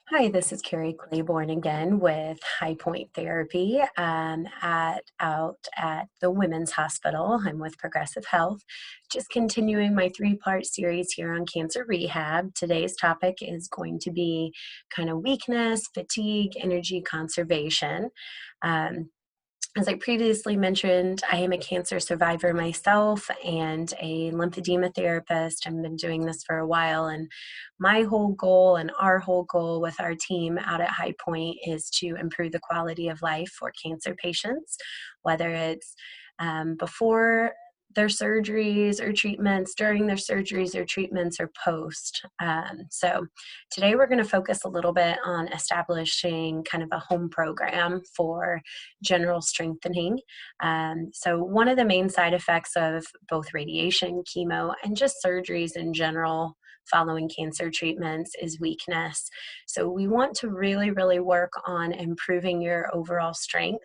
Hi, this is Keri Claybourn again with High Point Therapy out at the Women's Hospital. I'm with Progressive Health, just continuing my three-part series here on Cancer Rehab. Today's topic is going to be kind of weakness, fatigue, energy conservation. Um, as I previously mentioned, I am a cancer survivor myself and a lymphedema therapist. I've been doing this for a while, and my whole goal and our whole goal with our team out at High Point is to improve the quality of life for cancer patients, whether it's before their surgeries or treatments, during their surgeries or treatments, or post. So today we're going to focus a little bit on establishing kind of a home program for general strengthening. So one of the main side effects of both radiation, chemo, and just surgeries in general following cancer treatments is weakness. So we want to really, really work on improving your overall strength.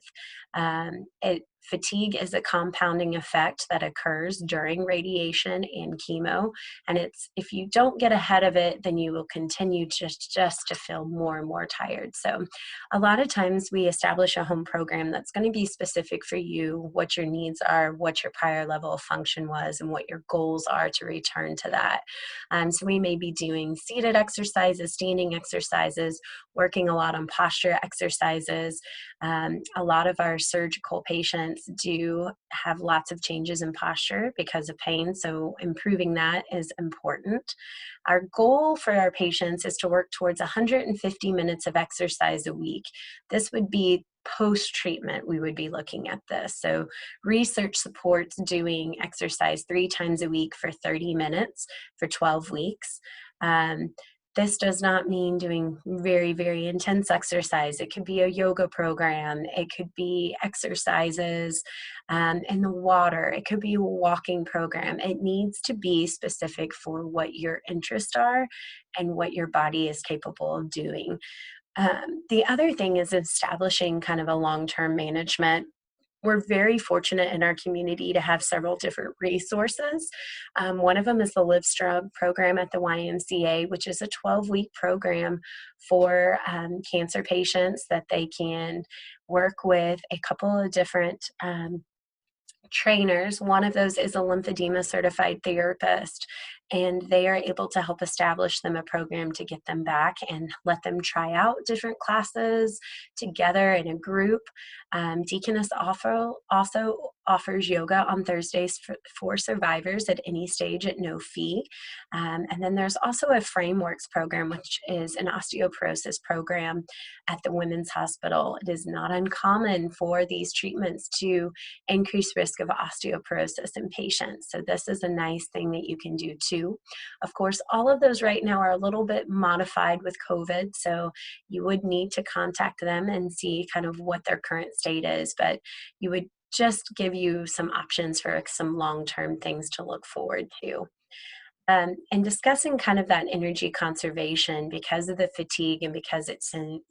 Fatigue is a compounding effect that occurs during radiation and chemo, and it's if you don't get ahead of it, then you will continue just to feel more and more tired. So a lot of times we establish a home program that's going to be specific for you, what your needs are, what your prior level of function was, and what your goals are to return to that. So we may be doing seated exercises, standing exercises, working a lot on posture exercises. A lot of our surgical patients do have lots of changes in posture because of pain, so improving that is important. Our goal for our patients is to work towards 150 minutes of exercise a week. This would be post-treatment, we would be looking at this. So research supports doing exercise 3 times a week for 30 minutes for 12 weeks. This does not mean doing very, very intense exercise. It could be a yoga program. It could be exercises in the water. It could be a walking program. It needs to be specific for what your interests are and what your body is capable of doing. The other thing is establishing kind of a long-term management. We're very fortunate in our community to have several different resources. One of them is the Live Strong program at the YMCA, which is a 12-week program for cancer patients that they can work with a couple of different trainers. One of those is a lymphedema certified therapist, and they are able to help establish them a program to get them back and let them try out different classes together in a group. Deaconess also offers yoga on Thursdays for survivors at any stage at no fee. And then there's also a frameworks program, which is an osteoporosis program at the Women's Hospital. It is not uncommon for these treatments to increase risk of osteoporosis in patients. So this is a nice thing that you can do too. Of course, all of those right now are a little bit modified with COVID, so you would need to contact them and see kind of what their current state is, but you would just give you some options for some long-term things to look forward to. And discussing kind of that energy conservation because of the fatigue and because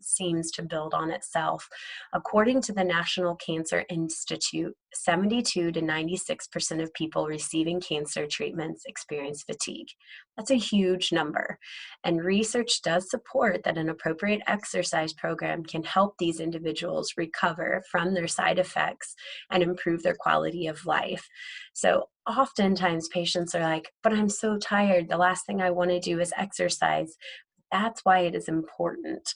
seems to build on itself. According to the National Cancer Institute, 72 to 96% of people receiving cancer treatments experience fatigue. That's a huge number. And research does support that an appropriate exercise program can help these individuals recover from their side effects and improve their quality of life. So oftentimes patients are like, but I'm so tired. The last thing I want to do is exercise. That's why it is important.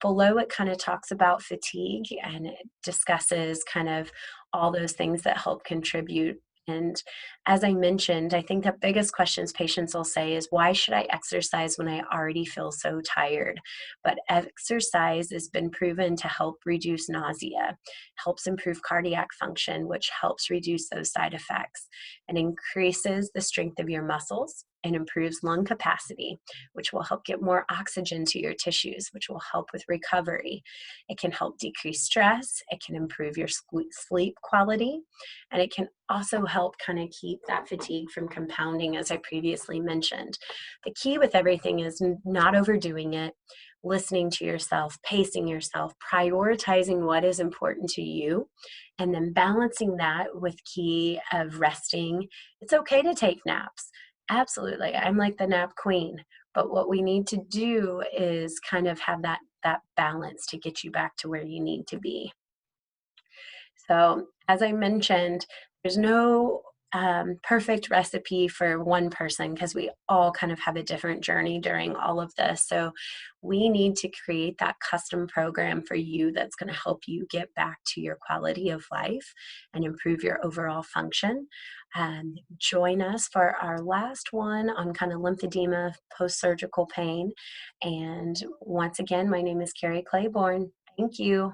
Below it kind of talks about fatigue and it discusses kind of all those things that help contribute. And as I mentioned, I think the biggest questions patients will say is, why should I exercise when I already feel so tired? But exercise has been proven to help reduce nausea, helps improve cardiac function, which helps reduce those side effects, and increases the strength of your muscles and improves lung capacity, which will help get more oxygen to your tissues, which will help with recovery. It can help decrease stress. It can improve your sleep quality. And it can also help kind of keep that fatigue from compounding, as I previously mentioned. The key with everything is not overdoing it, listening to yourself, pacing yourself, prioritizing what is important to you, and then balancing that with key of resting. It's okay to take naps. Absolutely. I'm like the nap queen. But what we need to do is kind of have that balance to get you back to where you need to be. So, as I mentioned, there's no perfect recipe for one person because we all kind of have a different journey during all of this. So, we need to create that custom program for you that's going to help you get back to your quality of life and improve your overall function. Join us for our last one on kind of lymphedema, post surgical pain. And once again, my name is Keri Claybourn. Thank you.